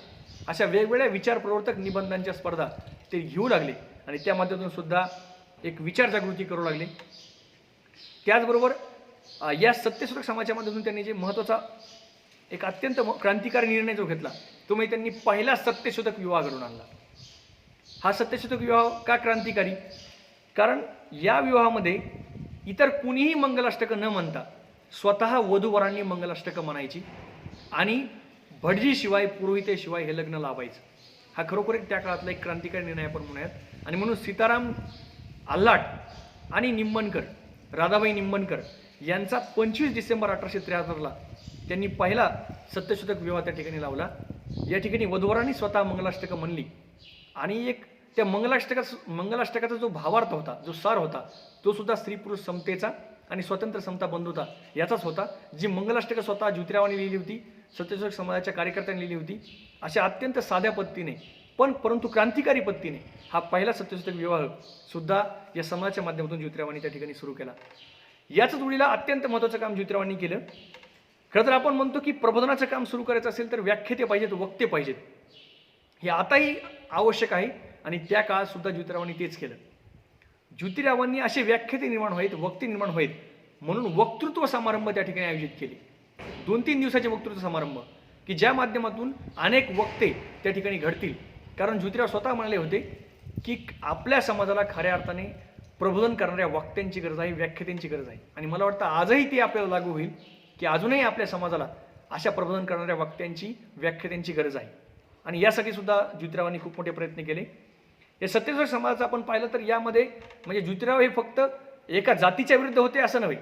अशा वेगवेगळ्या विचार प्रवर्तक निबंधांच्या स्पर्धा ते घेऊ लागले आणि त्या माध्यमातून सुद्धा एक विचार जागृती करू लागले. त्याचबरोबर या सत्यशोधक समाजाच्या माध्यमातून त्यांनी जे महत्त्वाचा एक अत्यंत क्रांतिकारी निर्णय जो घेतला तो म्हणजे त्यांनी पहिला सत्यशोधक विवाह घडवून आणला. हा सत्यशोधक विवाह का क्रांतिकारी? कारण या विवाहामध्ये इतर कुणीही मंगलाष्टकं न म्हणता स्वतः वधूवरांनी मंगलाष्टकं म्हणायची आणि भटजीशिवाय पुरोहितेशिवाय हे लग्न लावायचं. हा खरोखर त्या काळातला एक क्रांतिकारी निर्णय आपण म्हणूयात. आणि म्हणून सीताराम आल्हाट आणि निंबणकर, राधाबाई निंबणकर यांचा 25 डिसेंबर 1873 त्यांनी पहिला सत्यशोधक विवाह त्या ठिकाणी लावला. या ठिकाणी वधूवरांनी स्वतः मंगलाष्टकं म्हणली आणि एक त्या मंगलाष्टकाचा जो भावार्थ होता, जो सार होता, तो सुद्धा स्त्री पुरुष समतेचा आणि स्वतंत्र समता बंधुता याचाच होता. जी मंगलाष्टकं स्वतः ज्योतिरावांनी लिहिली होती, सत्यशोधक समाजाच्या कार्यकर्त्यांनी लिहिली होती, अशा अत्यंत साध्या पद्धतीने परंतु क्रांतिकारी पद्धतीने हा पहिला सत्यशोधक विवाह सुद्धा या समाजाच्या माध्यमातून ज्योतिरावांनी त्या ठिकाणी सुरू केला. याच जोडीला अत्यंत महत्त्वाचं काम ज्योतिरावांनी केलं. खरं तर आपण म्हणतो की प्रबोधनाचं काम सुरू करायचं असेल तर व्याख्याते पाहिजेत, वक्ते पाहिजेत. हे आताही आवश्यक आहे आणि त्या काळात सुद्धा ज्योतिरावांनी तेच केलं. ज्योतिरावांनी असे व्याख्याते निर्माण व्हावेत, वक्ते निर्माण व्हावेत म्हणून वक्तृत्व समारंभ त्या ठिकाणी आयोजित केले. 2-3 दिवसाचे वक्तृत्व समारंभ की ज्या माध्यमातून अनेक वक्ते त्या ठिकाणी घडतील. कारण ज्योतिराव स्वतः म्हणाले होते की आपल्या समाजाला खऱ्या अर्थाने प्रबोधन करणाऱ्या वक्त्यांची गरज आहे, व्याख्यात्यांची गरज आहे. आणि मला वाटतं आजही ते आपल्याला लागू होईल की अजूनही आपल्या समाजाला अशा प्रबोधन करणाऱ्या वक्त्यांची, व्याख्यात्यांची गरज आहे. आणि यासाठी सुद्धा ज्योतिरावांनी खूप मोठे प्रयत्न केले. या सत्यशोधक समाजाचं आपण पाहिलं तर यामध्ये म्हणजे ज्योतिराव हे फक्त एका जातीच्या विरुद्ध होते असं नव्हे,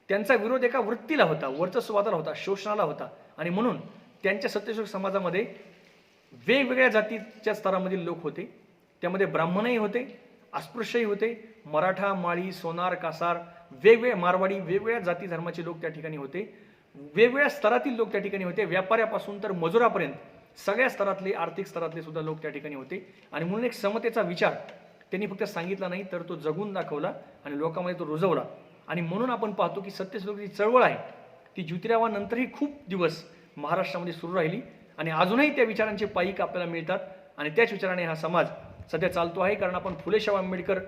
त्यांचा विरोध एका वृत्तीला होता, वर्चस्ववादाला होता, शोषणाला होता. आणि म्हणून त्यांच्या सत्यशोधक समाजामध्ये वेगवेगळ्या जातीच्या स्तरामधील लोक होते. त्यामध्ये ब्राह्मणही होते, अस्पृश्यही होते, मराठा, माळी, सोनार, कासार, वेगवेगळ्या मारवाडी, वेगवेगळ्या जाती धर्माचे लोक त्या ठिकाणी होते. वेगवेगळ्या स्तरातील लोक त्या ठिकाणी होते. व्यापाऱ्यापासून तर मजुरापर्यंत सगळ्या स्तरातले, आर्थिक स्तरातले सुद्धा लोक त्या ठिकाणी होते. आणि म्हणून एक समतेचा विचार त्यांनी फक्त सांगितला नाही तर तो जगून दाखवला आणि लोकांमध्ये तो रुजवला. आणि म्हणून आपण पाहतो की सत्यशोधकाची चळवळ आहे ती ज्योतिरावानंतरही खूप दिवस महाराष्ट्रामध्ये सुरू राहिली आणि अजूनही त्या विचारांचे पाईक आपल्याला मिळतात आणि त्याच विचाराने हा समाज सध्या चालतो आहे. कारण आपण फुलेशाह आंबेडकर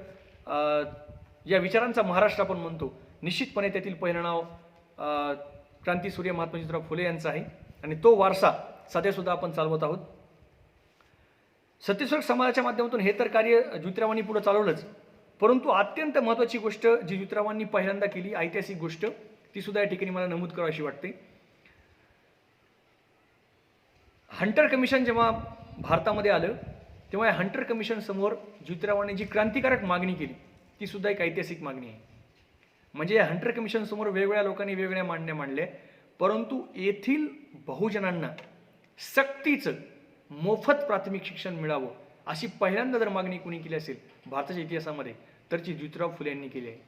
या विचारांचा महाराष्ट्र आपण म्हणतो, निश्चितपणे त्यातील पहिलं नाव क्रांतीसूर्य महात्मा ज्योतिराव फुले यांचं आहे आणि तो वारसा सध्यासुद्धा आपण चालवत आहोत. सत्यशोधक समाजाच्या माध्यमातून हे तर कार्य ज्योतिरावांनी पुढे चालवलंच, परंतु अत्यंत महत्त्वाची गोष्ट जी ज्योतिरावांनी पहिल्यांदा केली, ऐतिहासिक गोष्ट, ती सुद्धा या ठिकाणी मला नमूद करावी अशी वाटते. हंटर कमिशन जेव्हा भारतामध्ये आलं तेव्हा या हंटर कमिशन समोर ज्योतिरावांनी जी क्रांतिकारक मागणी केली ती सुद्धा एक ऐतिहासिक मागणी आहे. म्हणजे या हंटर कमिशन समोर वेगवेगळ्या लोकांनी वेगवेगळ्या मांडण्या मांडल्या, परंतु येथील बहुजनांना सक्तीचं मोफत प्राथमिक शिक्षण मिळावं अशी पहिल्यांदा जर मागणी कुणी केली असेल भारताच्या इतिहासामध्ये तर ती ज्योतिराव फुले यांनी केली आहे.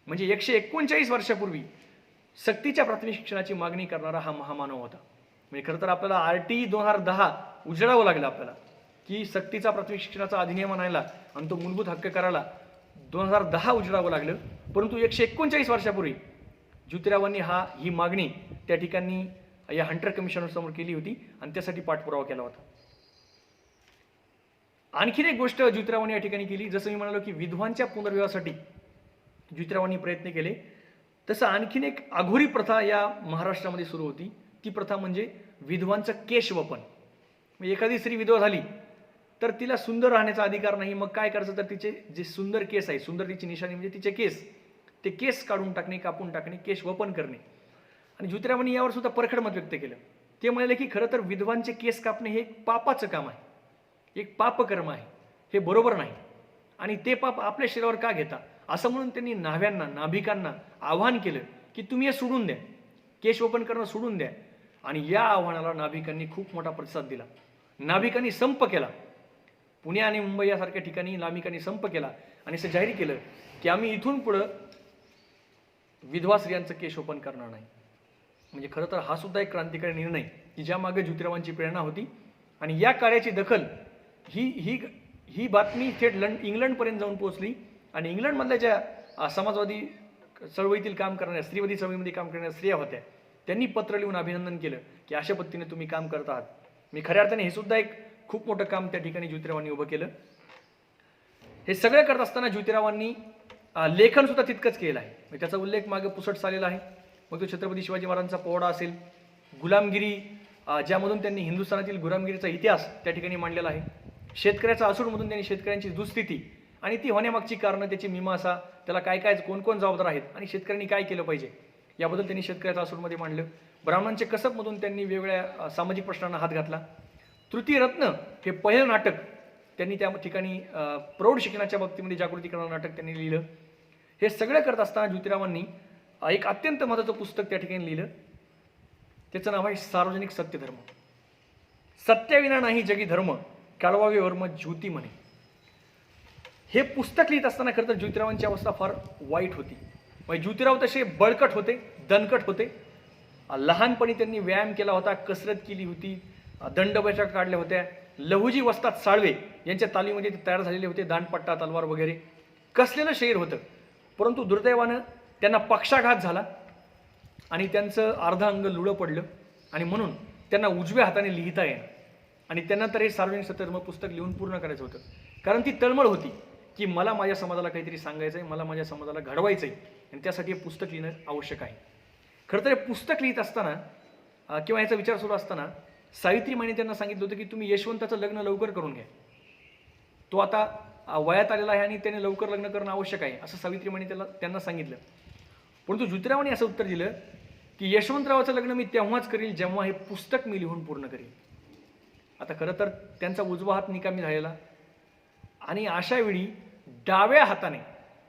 म्हणजे 139 वर्षापूर्वी सक्तीच्या प्राथमिक शिक्षणाची मागणी करणारा हा महामानव होता. म्हणजे खरं तर आपल्याला RT 2010 उजळावं लागलं आपल्याला की सक्तीचा प्राथमिक शिक्षणाचा अधिनियम आणायला आणि तो मूलभूत हक्क करायला 2010 उजळावं लागलं. परंतु 139 वर्षापूर्वी ज्योतिरावांनी ही मागणी त्या ठिकाणी या हंटर कमिशनर समोर केली होती आणि त्यासाठी पाठपुरावा केला होता. आणखीन एक गोष्ट ज्योतिरावांनी या ठिकाणी केली, जसं मी म्हणालो की विधवांच्या पुनर्विवाहासाठी ज्योतिरावांनी प्रयत्न केले, तसं आणखीन एक अघोरी प्रथा या महाराष्ट्रामध्ये सुरू होती. ती प्रथा म्हणजे विधवांचं केशवपन. म्हणजे एखादी स्त्री विधवा झाली तर तिला सुंदर राहण्याचा अधिकार नाही. मग काय करायचं, तर तिचे जे सुंदर केस आहे, सुंदर तिची निशाणी म्हणजे तिचे केस, ते केस काढून टाकणे, कापून टाकणे, केश वपन करणे. आणि ज्योतिरावांनी यावर सुद्धा परखड मत व्यक्त केलं. ते म्हणाले की खरं तर विधवांचे केस कापणे हे एक पापाचं काम आहे, एक पापकर्म आहे, हे बरोबर नाही आणि ते पाप आपल्या शरीरावर का घेता, असं म्हणून त्यांनी नाभिकांना आव्हान केलं की तुम्ही हे सोडून द्या, केश वपन करणं सोडून द्या. आणि या आव्हानाला नाभिकांनी खूप मोठा प्रतिसाद दिला. नाभिकांनी संप केला. पुणे आणि मुंबई यासारख्या ठिकाणी नाभिकांनी संप केला आणि असं जाहीर केलं की आम्ही इथून पुढं विधवा स्त्रियांचं केशोपन करणार नाही. म्हणजे खरं तर हा सुद्धा एक क्रांतिकारी निर्णय की ज्या मागे ज्योतिरावांची प्रेरणा होती. आणि या कार्याची दखल ही बातमी थेट इंग्लंडपर्यंत जाऊन पोहोचली आणि इंग्लंडमधल्या ज्या समाजवादी चळवळीतील काम करणाऱ्या, स्त्रीवादी चळवळीमध्ये काम करणाऱ्या स्त्रिया होत्या, त्यांनी पत्र लिहून अभिनंदन केलं की अशा पद्धतीने तुम्ही काम करत आहात. मी खऱ्या अर्थाने हे सुद्धा एक खूप मोठं काम त्या ठिकाणी ज्योतिरावांनी उभं केलं. हे सगळं करत असताना ज्योतिरावांनी लेखन सुद्धा तितकंच केलं आहे. त्याचा उल्लेख मागे पुसट चाललेला आहे. मग तो छत्रपती शिवाजी महाराजांचा पोवाडा असेल, गुलामगिरी, ज्यामधून त्यांनी हिंदुस्थानातील गुलामगिरीचा इतिहास त्या ठिकाणी मांडलेला आहे. शेतकऱ्याचा असूडमधून त्यांनी शेतकऱ्यांची दुःस्थिती आणि ती होण्यामागची कारणं, त्याची मीमांसा, त्याला काय काय कोण जबाबदार आहेत आणि शेतकऱ्यांनी काय केलं पाहिजे याबद्दल त्यांनी शेतकऱ्याचा असूडमध्ये मांडलं. ब्राह्मणांचे कसबमधून त्यांनी वेगवेगळ्या सामाजिक प्रश्नांना हात घातला. तृतीयरत्न हे पहिलं नाटक त्यांनी त्या ठिकाणी प्रौढ शिक्षणाच्या बाबतीमध्ये जागृती करणारं नाटक त्यांनी लिहिलं. हे सगळं करत असताना ज्योतिरावांनी एक अत्यंत महत्त्वाचं पुस्तक त्या ठिकाणी लिहिलं. त्याचं नाव आहे सार्वजनिक सत्यधर्म. सत्याविना नाही जगी धर्म, काढवावे वर्म ज्योती म्हणे. हे पुस्तक लिहित असताना खरं तर ज्योतिरावांची अवस्था फार वाईट होती. म्हणजे ज्योतिराव तसे बळकट होते, दणकट होते. लहानपणी त्यांनी व्यायाम केला होता, कसरत केली होती, दंडबैठका काढल्या होत्या. लहुजी वस्ताद साळवे यांच्या तालीमध्ये ते तयार झालेले होते, दांडपट्टा, तलवार वगैरे कसलेलं शरीर होतं. परंतु दुर्दैवानं त्यांना पक्षाघात झाला आणि त्यांचं अर्ध अंग लुळं पडलं आणि म्हणून त्यांना उजव्या हाताने लिहिता येणार. आणि त्यांना तर हे सार्वजनिक सत्यधर्म पुस्तक लिहून पूर्ण करायचं होतं. कारण ती तळमळ होती की मला माझ्या समाजाला काहीतरी सांगायचं आहे, मला माझ्या समाजाला घडवायचं आहे आणि त्यासाठी हे पुस्तक लिहिणं आवश्यक आहे. खरं तर हे पुस्तक लिहित असताना किंवा याचा विचार सुरू असताना सावित्रीमाईने त्यांना सांगितलं होतं की तुम्ही यशवंताचं लग्न लवकर करून घ्या. तो आता वयात आलेला आहे आणि त्याने लवकर लग्न करणं आवश्यक आहे असं सावित्रीमाईने त्यांना सांगितलं. परंतु ज्योतिरावांनी असं उत्तर दिलं की यशवंतरावाचं लग्न मी तेव्हाच करील जेव्हा हे पुस्तक मी लिहून पूर्ण करील. आता खरं तर त्यांचा उजवा हात निकामी झालेला आणि अशा वेळी डाव्या हाताने,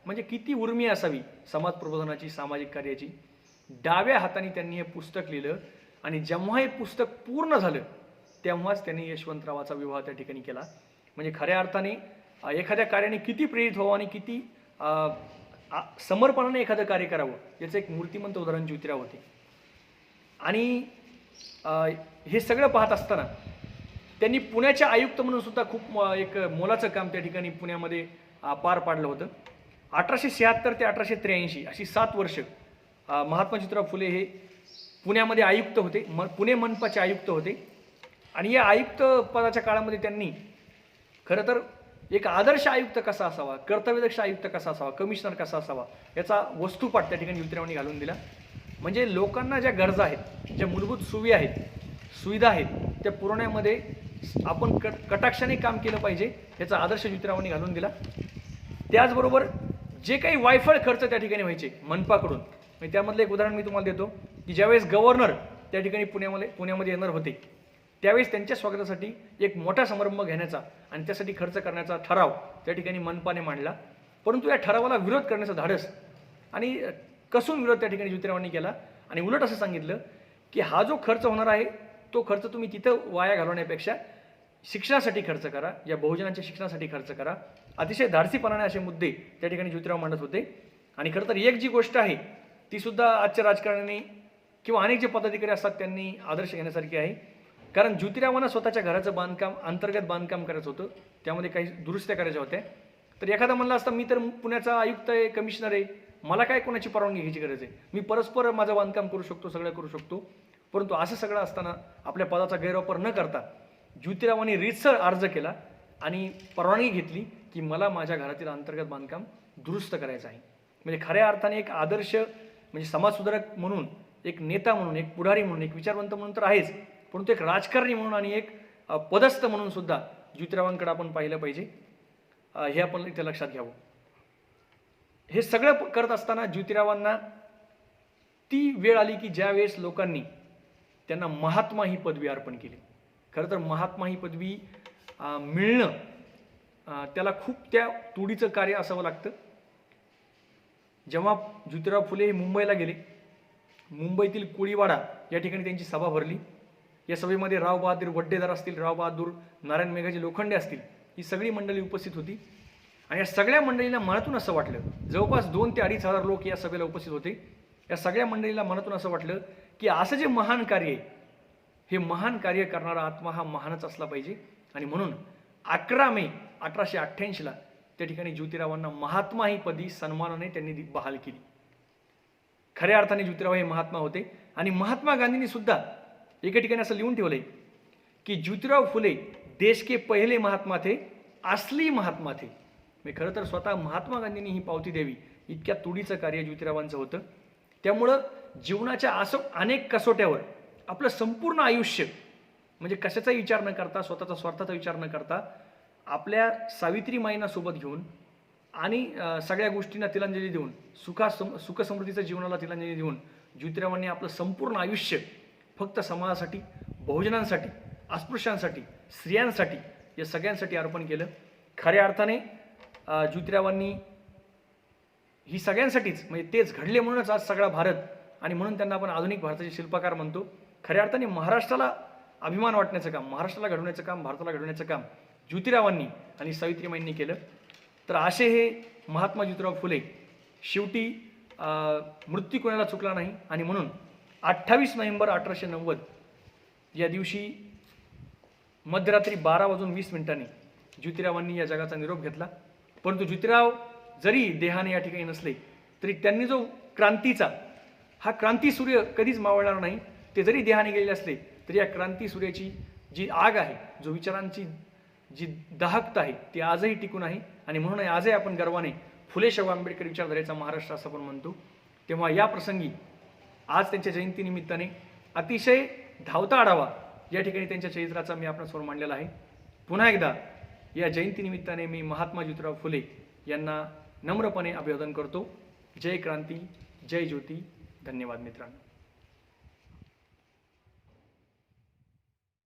म्हणजे किती उर्मी असावी समाज प्रबोधनाची, सामाजिक कार्याची, डाव्या हाताने त्यांनी हे पुस्तक लिहिलं आणि जेव्हा हे पुस्तक पूर्ण झालं तेव्हाच त्यांनी यशवंतरावाचा विवाह त्या ठिकाणी केला. म्हणजे खऱ्या अर्थाने एखाद्या कार्याने किती प्रेरित व्हावं आणि किती समर्पणाने एखादं कार्य करावं याचं एक मूर्तिमंत उदाहरण ज्योतिराव होते. आणि हे सगळं पाहत असताना त्यांनी पुण्याचे आयुक्त म्हणून सुद्धा खूप एक मोलाचं काम त्या ठिकाणी पुण्यामध्ये पार पाडलं होतं. 1876 ते 1883 अशी 7 वर्ष महात्मा ज्योतिराव फुले हे पुण्यामध्ये आयुक्त होते, पुणे मनपाचे आयुक्त होते. आणि या आयुक्त पदाच्या काळामध्ये त्यांनी खरं तर एक आदर्श आयुक्त कसा असावा, कर्तव्यदक्ष आयुक्त कसा असावा, कमिशनर कसा असावा याचा वस्तुपाठ त्या ठिकाणी ज्योतिरावांनी घालून दिला. म्हणजे लोकांना ज्या गरजा आहेत, ज्या मूलभूत सुविधा आहेत त्या पुरवण्यामध्ये आपण कटाक्षाने काम केलं पाहिजे याचा आदर्श ज्योतिरावांनी घालून दिला. त्याचबरोबर जे काही वायफळ खर्च त्या ठिकाणी व्हायचे मनपाकडून, म्हणजे त्यामधलं एक उदाहरण मी तुम्हाला देतो की ज्यावेळेस गव्हर्नर त्या ठिकाणी पुण्यामध्ये येणार होते त्यावेळेस त्यांच्या स्वागतासाठी एक मोठा समारंभ घेण्याचा आणि त्यासाठी खर्च करण्याचा ठराव त्या ठिकाणी मनपाने मांडला. परंतु या ठरावाला विरोध करण्याचं धाडस आणि कसून विरोध त्या ठिकाणी ज्योतिरावांनी केला आणि उलट असं सांगितलं की हा जो खर्च होणार आहे तो खर्च तुम्ही तिथं वाया घालवण्यापेक्षा शिक्षणासाठी खर्च करा, या बहुजनांच्या शिक्षणासाठी खर्च करा. अतिशय धाडसीपणाने असे मुद्दे त्या ठिकाणी ज्योतिराव मांडत होते. आणि खरं तर एक जी गोष्ट आहे ती सुद्धा आजच्या राजकारण्यांनी किंवा अनेक जे पदाधिकारी असतात त्यांनी आदर्श घेण्यासारखी आहे. कारण ज्योतिरावांना स्वतःच्या घराचं बांधकाम, अंतर्गत बांधकाम करायचं होतं, त्यामध्ये काही दुरुस्त्या करायच्या होत्या. तर एखादा म्हणला असता मी तर पुण्याचा आयुक्त आहे, कमिशनर आहे, मला काय कोणाची परवानगी घ्यायची गरज आहे, मी परस्पर माझं बांधकाम करू शकतो, सगळं करू शकतो. परंतु असं सगळं असताना आपल्या पदाचा गैरवापर न करता ज्योतिरावांनी रीतसर अर्ज केला आणि परवानगी घेतली की मला माझ्या घरातील अंतर्गत बांधकाम दुरुस्त करायचं आहे. म्हणजे खऱ्या अर्थाने एक आदर्श म्हणजे समाजसुधारक म्हणून, एक नेता म्हणून, एक पुढारी म्हणून, एक विचारवंत म्हणून तर आहेच, परंतु एक राजकारणी म्हणून आणि एक पदस्थ म्हणून सुद्धा ज्योतिरावांकडे आपण पाहिलं पाहिजे. हे आपण इथे लक्षात घ्यावं. हे सगळं करत असताना ज्योतिरावांना ती वेळ आली की ज्या वेळेस लोकांनी त्यांना महात्मा ही पदवी अर्पण केली. खरं तर महात्मा ही पदवी मिळणं त्याला खूप त्या तुडीचं कार्य असावं लागतं. जेव्हा ज्योतिराव फुले हे मुंबईला गेले, मुंबईतील कोळीवाडा या ठिकाणी त्यांची सभा भरली. या सभेमध्ये राव बहादूर वड्डेदार असतील, राव बहादूर नारायण मेघाजी लोखंडे असतील, ही सगळी मंडळी उपस्थित होती. आणि या सगळ्या मंडळीला मनातून असं वाटलं, जवळपास 2,000 ते 2,500 लोक या सभेला उपस्थित होते. या सगळ्या मंडळीला मनातून असं वाटलं की असं जे महान कार्य आहे, हे महान कार्य करणारा आत्मा हा महानच असला पाहिजे. आणि म्हणून 11 मे 1888ला त्या ठिकाणी ज्योतिरावांना महात्मा ही पदी सन्मानाने त्यांनी बहाल केली. खऱ्या अर्थाने ज्योतिराव हे महात्मा होते. आणि महात्मा गांधींनी सुद्धा एका ठिकाणी असं लिहून ठेवलंय की ज्योतिराव फुले देश के पहिले महात्मा थे, असली महात्मा थे. म्हणजे खरं तर स्वतः महात्मा गांधींनी ही पावती द्यावी, इतक्या तुडीचं कार्य ज्योतिरावांचं होतं. त्यामुळं जीवनाच्या असं अनेक कसोट्यावर आपलं संपूर्ण आयुष्य म्हणजे कशाचाही विचार न करता, स्वतःचा स्वार्थाचा विचार न करता, आपल्या सावित्रीमाईंना सोबत घेऊन आणि सगळ्या गोष्टींना तिलांजली देऊन, सुखसमृद्धीच्या जीवनाला तिलांजली देऊन ज्योतिरावांनी आपलं संपूर्ण आयुष्य फक्त समाजासाठी, बहुजनांसाठी, अस्पृश्यांसाठी, स्त्रियांसाठी, या सगळ्यांसाठी अर्पण केलं. खऱ्या अर्थाने ज्योतिरावांनी ही सगळ्यांसाठीच, म्हणजे तेच घडले म्हणूनच आज सगळा भारत, आणि म्हणून त्यांना आपण आधुनिक भारताचे शिल्पकार म्हणतो. खऱ्या अर्थाने महाराष्ट्राला अभिमान वाटण्याचं काम, महाराष्ट्राला घडवण्याचं काम, भारताला घडवण्याचं काम ज्योतिरावांनी आणि सावित्रीमाईंनी केलं. तर असे हे महात्मा ज्योतिराव फुले शेवटी मृत्यू कोणाला चुकला नाही. आणि म्हणून 28 नोव्हेंबर 1890 या दिवशी मध्यरात्री 12:20 ज्योतिरावांनी या जगाचा निरोप घेतला. परंतु ज्योतिराव जरी देहाने या ठिकाणी नसले तरी त्यांनी जो क्रांतीचा हा क्रांती सूर्य कधीच मावळणार नाही. ते जरी देहाने गेलेले असले तरी या क्रांती सूर्याची जी आग आहे, जो विचारांची जी दाहकता आहे, ती आजही टिकून आहे. आणि म्हणून आजही आपण गर्वाने फुले शाहू आंबेडकर विचारधारेचा महाराष्ट्र असं आपण म्हणतो. तेव्हा या प्रसंगी आज त्यांच्या जयंतीनिमित्ताने अतिशय धावता आढावा या ठिकाणी त्यांच्या चरित्राचा मी आपणासमोर मांडलेला आहे. पुन्हा एकदा या जयंतीनिमित्ताने मी महात्मा ज्योतिराव फुले यांना नम्रपणे अभिवादन करतो. जय क्रांती, जय ज्योती. धन्यवाद मित्रांनो.